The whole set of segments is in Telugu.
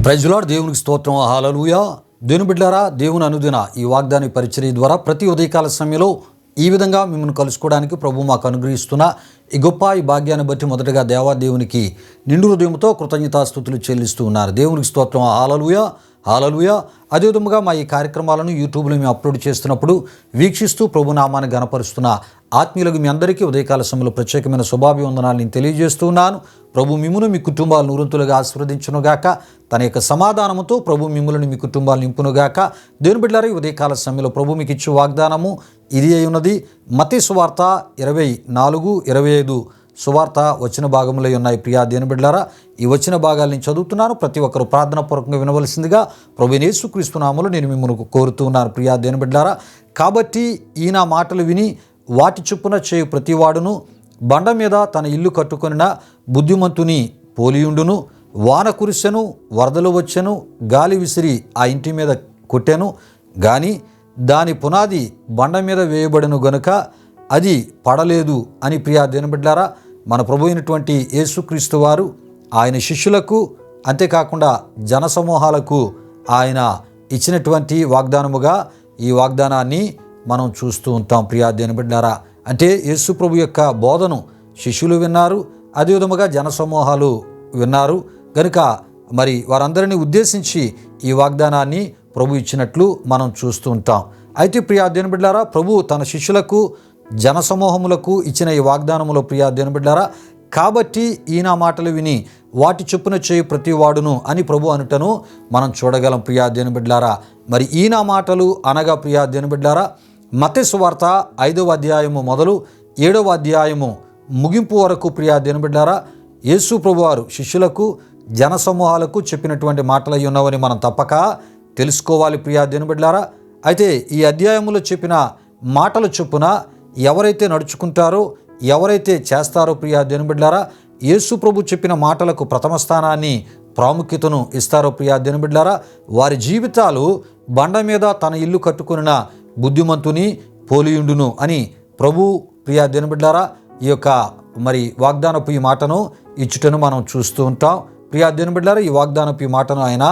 Praise the lord. దేవునికి స్తోత్రం. హల్లెలూయా. దేవుని బిడ్డలారా, దేవుని అనుదిన ఈ వాగ్దాన పరిచర్య ద్వారా ప్రతి ఉదయకాల సమయంలో ఈ విధంగా మిమ్మల్ని కలుసుకోవడానికి ప్రభు మాకు అనుగ్రహిస్తున్న ఈ గొప్ప ఈ భాగ్యాన్ని బట్టి మొదటగా దేవునికి నిండు హృదయంతో కృతజ్ఞతాస్తుతులు చెల్లిస్తూ ఉన్నారు. దేవునికి స్తోత్రం. హల్లెలూయా, హల్లెలూయా. అదేవిధంగా మా ఈ కార్యక్రమాలను యూట్యూబ్లో మేము అప్లోడ్ చేస్తున్నప్పుడు వీక్షిస్తూ ప్రభు నామాన్ని గణపరుస్తున్న ఆత్మీయులకు మీ అందరికీ ఉదయకాల సమయంలో ప్రత్యేకమైన శుభాభివందనాలు నేను తెలియజేస్తూ ఉన్నాను. ప్రభు మిమ్మును మీ కుటుంబాలను నూరంతులుగా ఆశీర్వదించునుగాక. తన యొక్క సమాధానముతో ప్రభు మిమ్ములను మీ కుటుంబాలు నింపునుగాక. దేవుని బిడ్డలారా, ఉదయకాల సమయంలో ప్రభు మీకు ఇచ్చే వాగ్దానము ఇది అయి ఉన్నది. మత్తయి సువార్త 24:25 సువార్త వచన భాగంలో ఉన్నాయి. ప్రియా దేవుని బిడ్డలారా, ఈ వచన భాగాలు నేను చదువుతున్నాను. ప్రతి ఒక్కరు ప్రార్థనాపూర్వకంగా వినవలసిందిగా ప్రభువైన యేసుక్రీస్తు నామములో నేను మిమ్మల్ని కోరుతూ ఉన్నాను. ప్రియా దేవుని బిడ్డలారా, కాబట్టి ఈయన మాటలు విని వాటి చొప్పున చేయు ప్రతివాడును బండ మీద తన ఇల్లు కట్టుకొనిన బుద్ధిమంతుని పోలియుండును. వాన కురిసెను, వరదలు వచ్చెను, గాలి విసిరి ఆ ఇంటి మీద కొట్టెను, గాని దాని పునాది బండ మీద వేయబడెను గనుక అది పడలేదు అని. ప్రియా దేవుని బిడ్డలారా, మన ప్రభు అయినటువంటి యేసుక్రీస్తు వారు ఆయన శిష్యులకు అంతేకాకుండా జనసమూహాలకు ఆయన ఇచ్చినటువంటి వాగ్దానముగా ఈ వాగ్దానాన్ని మనం చూస్తూ ఉంటాం. ప్రియా దేవుని బిడ్డలారా, అంటే యేసు ప్రభు యొక్క బోధను శిష్యులు విన్నారు, అదేవిధముగా జనసమూహాలు విన్నారు కనుక మరి వారందరినీ ఉద్దేశించి ఈ వాగ్దానాన్ని ప్రభు ఇచ్చినట్లు మనం చూస్తూ ఉంటాం. అయితే ప్రియా దేవుని బిడ్డలారా, ప్రభు తన శిష్యులకు జనసమూహములకు ఇచ్చిన ఈ వాగ్దానములో ప్రియా దేవుని బిడ్డలారా, కాబట్టి ఈయన మాటలు విని వాటి చొప్పున చేయు ప్రతి వాడును అని ప్రభు అనుటను మనం చూడగలం. ప్రియా దేవుని బిడ్డలారా, మరి ఈయన మాటలు అనగా ప్రియా దేవుని బిడ్డలారా, మత్తయి సువార్త 5వ అధ్యాయము మొదలు 7వ అధ్యాయము ముగింపు వరకు ప్రియా దేవుని బిడ్డలారా, యేసు ప్రభువారు శిష్యులకు జనసమూహాలకు చెప్పినటువంటి మాటలు ఉన్నవని మనం తప్పక తెలుసుకోవాలి. ప్రియా దేవుని బిడ్డలారా, అయితే ఈ అధ్యాయములో చెప్పిన మాటల చొప్పున ఎవరైతే నడుచుకుంటారో, ఎవరైతే చేస్తారో ప్రియా దేవుని బిడ్డలారా, యేసు ప్రభు చెప్పిన మాటలకు ప్రథమ స్థానాన్ని ప్రాముఖ్యతను ఇస్తారో ప్రియా దేవుని బిడ్డలారా, వారి జీవితాలు బండ మీద తన ఇల్లు కట్టుకున్న బుద్ధిమంతుని పోలియుండును అని ప్రభు ప్రియా దేవుని బిడ్డలారా ఈ యొక్క మరి వాగ్దానపు ఈ మాటను ఇచ్చుటను మనం చూస్తూ ఉంటాం. ప్రియా దేవుని బిడ్డలారా, ఈ వాగ్దానపు ఈ మాటను ఆయన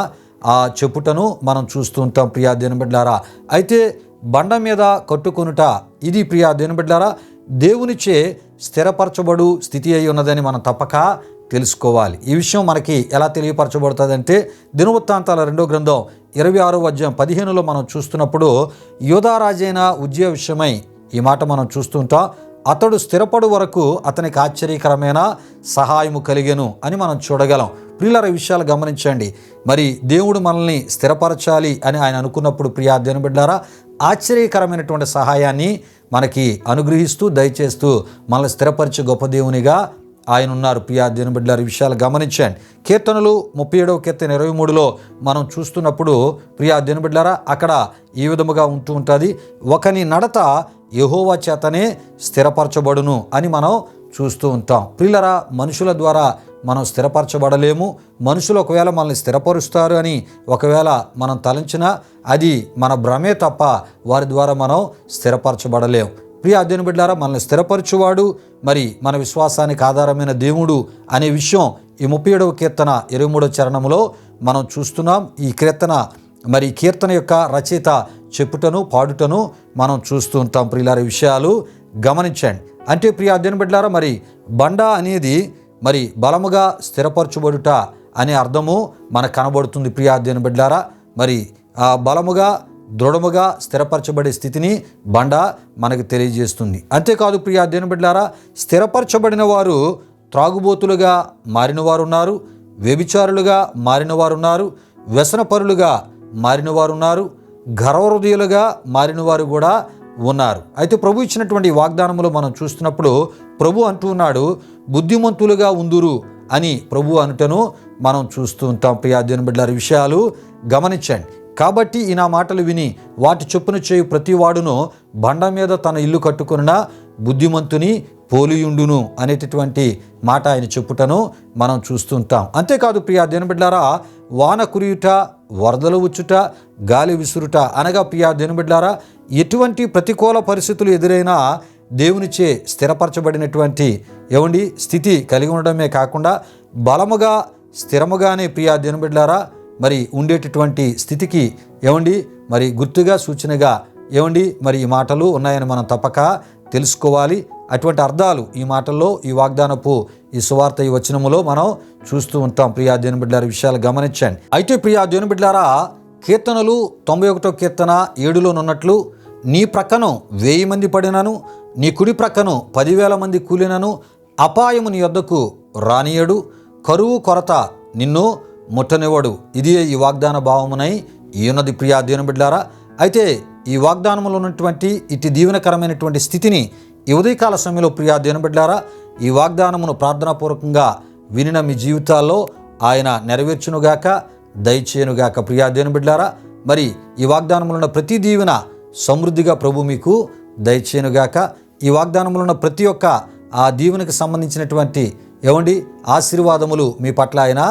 చెప్పుటను మనం చూస్తూ ఉంటాం. ప్రియా దేవుని బిడ్డలారా, అయితే బండ మీద కట్టుకొనుట ఇది ప్రియా దేవుని బిడ్డలారా దేవునిచే స్థిరపరచబడు స్థితి అయి ఉన్నదని మనం తప్పక తెలుసుకోవాలి. ఈ విషయం మనకి ఎలా తెలియపరచబడుతుందంటే దినవృత్తాంతాల 2వ గ్రంథం 26వ అధ్యాయం 15లో మనం చూస్తున్నప్పుడు యోధారాజైన ఉజ్జియా విషయమై ఈ మాట మనం చూస్తుంటాం. అతడు స్థిరపడు వరకు అతనికి ఆశ్చర్యకరమైన సహాయము కలిగెను అని మనం చూడగలం. ప్రియులారా, ఈ విషయాలు గమనించండి. మరి దేవుడు మనల్ని స్థిరపరచాలి అని ఆయన అనుకున్నప్పుడు ప్రియా దేవుని బిడ్డలారా ఆశ్చర్యకరమైనటువంటి సహాయాన్ని మనకి అనుగ్రహిస్తూ దయచేస్తూ మనల్ని స్థిరపరిచే గొప్ప దేవునిగా ఆయన ఉన్నారు. ప్రియా దేవుని బిడ్డలారా, ఈ విషయాలు గమనించండి. కీర్తనలు 37వ కీర్తన 23లో మనం చూస్తున్నప్పుడు ప్రియా దేవుని బిడ్డలారా అక్కడ ఈ విధముగా ఉంటూ ఉంటుంది. ఒకని నడత యెహోవా చేతనే స్థిరపరచబడును అని మనం చూస్తూ ఉంటాం. ప్రియులారా, మనుషుల ద్వారా మనం స్థిరపరచబడలేము. మనుషులు ఒకవేళ మనల్ని స్థిరపరుస్తారు అని ఒకవేళ మనం తలంచినా అది మన భ్రమే తప్ప వారి ద్వారా మనం స్థిరపరచబడలేము. ప్రియా దేవుని బిడ్డలారా, మనల్ని స్థిరపరచువాడు మరి మన విశ్వాసానికి ఆధారమైన దేవుడు అనే విషయం ఈ 37వ కీర్తన 23వ చరణంలో మనం చూస్తున్నాం. ఈ కీర్తన యొక్క రచయిత చెప్పుటను పాడుటను మనం చూస్తూ ఉంటాం. ప్రియులారా, విషయాలు గమనించండి. అంటే ప్రియా దేవుని బిడ్డలారా, మరి బండ అనేది మరి బలముగా స్థిరపరచబడుట అనే అర్థము మనకు కనబడుతుంది. ప్రియా దేవుని బిడ్డలారా, మరి ఆ బలముగా దృఢముగా స్థిరపరచబడే స్థితిని బండ మనకు తెలియజేస్తుంది. అంతేకాదు ప్రియా దేవుని బిడ్డలారా, స్థిరపరచబడిన వారు త్రాగుబోతులుగా మారిన వారు ఉన్నారు, వ్యభిచారులుగా మారిన వారు ఉన్నారు, వ్యసనపరులుగా మారిన వారు ఉన్నారు, గర్వహృదయులుగా మారిన వారు కూడా ఉన్నారు. అయితే ప్రభు ఇచ్చినటువంటి వాగ్దానములో మనం చూస్తున్నప్పుడు ప్రభు అంటూ ఉన్నాడు, బుద్ధిమంతులుగా ఉందురు అని ప్రభు అనుటను మనం చూస్తూ ఉంటాం. ప్రియా దేవుని బిడ్డలారా, విషయాలు గమనించండి. కాబట్టి ఈ నా మాటలు విని వాటి చొప్పున చేయు ప్రతి వాడును బండ మీద తన ఇల్లు కట్టుకున్న బుద్ధిమంతుని పోలియుండును అనేటటువంటి మాట ఆయన చెప్పుటను మనం చూస్తుంటాం. అంతేకాదు ప్రియా దేవుని బిడ్డలారా, వాన కురియుట, వరదలు వచ్చుట, గాలి విసురుట అనగా ప్రియా దేవుని బిడ్డలారా ఎటువంటి ప్రతికూల పరిస్థితులు ఎదురైనా దేవునిచే స్థిరపరచబడినటువంటి స్థితి కలిగి ఉండడమే కాకుండా బలముగా స్థిరముగానే ప్రియా దేవుని బిడ్డలారా మరి ఉండేటటువంటి స్థితికి మరి గుర్తుగా సూచనగా మరి ఈ మాటలు ఉన్నాయని మనం తప్పక తెలుసుకోవాలి. అటువంటి అర్థాలు ఈ మాటల్లో, ఈ వాగ్దానపు ఈ సువార్త ఈ వచనములో మనం చూస్తూ ఉంటాం. ప్రియా దేవుని బిడ్డలారా, విషయాలు గమనించండి. అయితే ప్రియా దేవుని బిడ్డలారా, కీర్తనలు 91వ కీర్తన 7లోనున్నట్లు, నీ ప్రక్కను 1000 మంది పడినను, నీ కుడి ప్రక్కను 10,000 మంది కూలినను, అపాయము నీ యొద్దకు రానియడు, కరువు కొరత నిన్ను ముట్టనివ్వడు. ఇది ఈ వాగ్దాన భావమునై ఈయున్నది. ప్రియా దేవుని బిడ్డలారా, అయితే ఈ వాగ్దానంలో ఉన్నటువంటి ఇటు దీవెనకరమైనటువంటి స్థితిని ఈ ఉదయకాల సమయంలో ప్రియా దేవుని బిడ్డలారా, ఈ వాగ్దానమును ప్రార్థనాపూర్వకంగా వినిన మీ జీవితాల్లో ఆయన నెరవేర్చునుగాక, దయచేయునుగాక. ప్రియా దేవుని బిడ్డలారా, మరి ఈ వాగ్దానంలో ఉన్న ప్రతి దీవెన సమృద్ధిగా ప్రభు మీకు దయచేయునుగాక. ఈ వాగ్దానంలో ఉన్న ప్రతి ఒక్క ఆ దీవెనకు సంబంధించినటువంటి ఆశీర్వాదములు మీ పట్ల ఆయన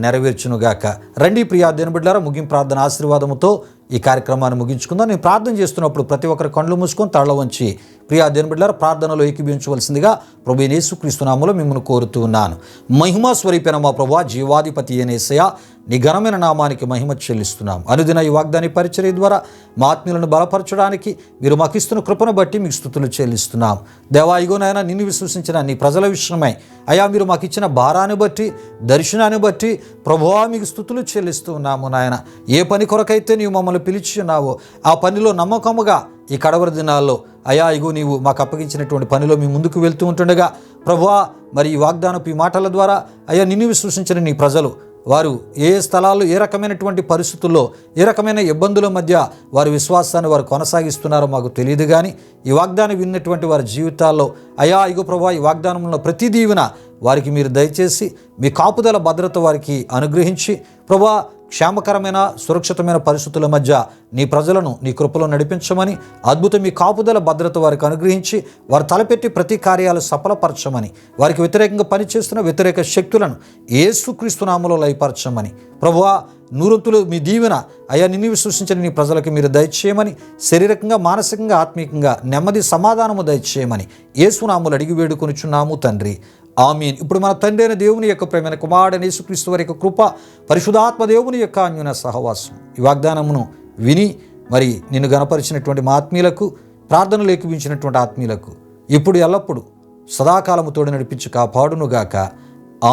నెరవేర్చునుగాక. రండి ప్రియా దేవుని బిడ్డలారా, ముగింపు ప్రార్థన ఆశీర్వాదముతో ఈ కార్యక్రమాన్ని ముగించుకుందాం. నేను ప్రార్థన చేస్తున్నప్పుడు ప్రతి ఒక్కరు కళ్ళు మూసుకొని తళ్ళ వంచి ప్రియా దేవుని బిడ్డలారా ప్రార్థనలో ఏకీభవించవలసిందిగా ప్రభు యేసుక్రీస్తు నామములో మిమ్మల్ని కోరుతూ ఉన్నాను. మహిమా స్వరూపైన మా ప్రభువా, జీవాధిపతి అయిన యేసయ్యా, నీ ఘనమైన నామానికి మహిమ చెల్లిస్తున్నాం. అనుదిన ఈ వాగ్దాని పరిచర్య ద్వారా మా ఆత్మీయులను బలపరచడానికి మీరు మాకు ఇస్తున్న కృపను బట్టి మీకు స్తుతులు చెల్లిస్తున్నాం. దేవా, ఇగోనైనా నిన్ను విశ్వసించిన నీ ప్రజల విషయమై అయా మీరు మాకు ఇచ్చిన భారాన్ని బట్టి, దర్శనాన్ని బట్టి ప్రభువా మీకు స్తుతులు చెల్లిస్తూ ఉన్నాము. నాయన, ఏ పని కొరకైతే నీవు మమ్మల్ని పిలిచి ఉన్నావో ఆ పనిలో నమ్మకముగా ఈ కడవరి దినాల్లో అయా ఇగో నీవు మాకు అప్పగించినటువంటి పనిలో మీ ముందుకు వెళ్తూ ఉంటుండగా ప్రభువా, మరి ఈ వాగ్దానపు ఈ మాటల ద్వారా అయా నిన్ను విశ్వసించిన నీ ప్రజలు వారు ఏ స్థలాల్లో ఏ రకమైనటువంటి పరిస్థితుల్లో ఏ రకమైన ఇబ్బందుల మధ్య వారి విశ్వాసాన్ని వారు కొనసాగిస్తున్నారో మాకు తెలియదు. కానీ ఈ వాగ్దానం విన్నటువంటి వారి జీవితాల్లో అయా ఇగో ప్రభువా, ఈ వాగ్దానంలో ప్రతి దీవెన వారికి మీరు దయచేసి మీ కాపుదల భద్రత వారికి అనుగ్రహించి ప్రభువా, క్షేమకరమైన సురక్షితమైన పరిస్థితుల మధ్య నీ ప్రజలను నీ కృపలో నడిపించమని, అద్భుతం మీ కాపుదల భద్రత వారికి అనుగ్రహించి వారు తలపెట్టి ప్రతి కార్యాలు సఫలపరచమని, వారికి వ్యతిరేకంగా పనిచేస్తున్న వ్యతిరేక శక్తులను యేసుక్రీస్తు నామములో లయపరచమని ప్రభువా, నూరంతులు మీ దీవెన అయా నిన్ను విశ్వసించిన నీ ప్రజలకు మీరు దయచేయమని, శారీరకంగా మానసికంగా ఆత్మీయంగా నెమ్మది సమాధానము దయచేయమని యేసునామములో అడిగి వేడుకొనుచున్నాము తండ్రి, ఆమీన్. ఇప్పుడు మన తండ్రి అయిన దేవుని యొక్క ప్రేమైన కుమారుడైన యేసుక్రీస్తు వారి యొక్క కృప, పరిశుద్ధాత్మ దేవుని యొక్క అన్యోన్య సహవాసం ఈ వాగ్దానమును విని మరి నిన్ను గణపరిచినటువంటి మా ఆత్మీయులకు, ప్రార్థనలు ఏకీభించినటువంటి ఆత్మీయులకు ఇప్పుడు ఎల్లప్పుడూ సదాకాలము తోడు నడిపించి కాపాడునుగాక.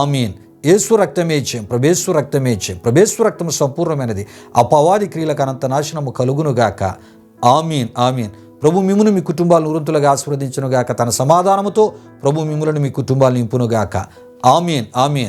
ఆమీన్. యేసు రక్తమే జయం, ప్రభేశ్వర రక్తమే జయం, ప్రభేశ్వర రక్తము సంపూర్ణమైనది, అపవాది క్రియలకు అనంత నాశనము కలుగునుగాక. ఆమీన్, ఆమీన్. ప్రభు మిమ్మును మీ కుటుంబాలను నూరంతులుగా ఆశీర్వదించునుగాక. తన సమాధానముతో ప్రభు మిమ్ములను మీ కుటుంబాలను నింపునుగాక. ఆమీన్, ఆమీన్.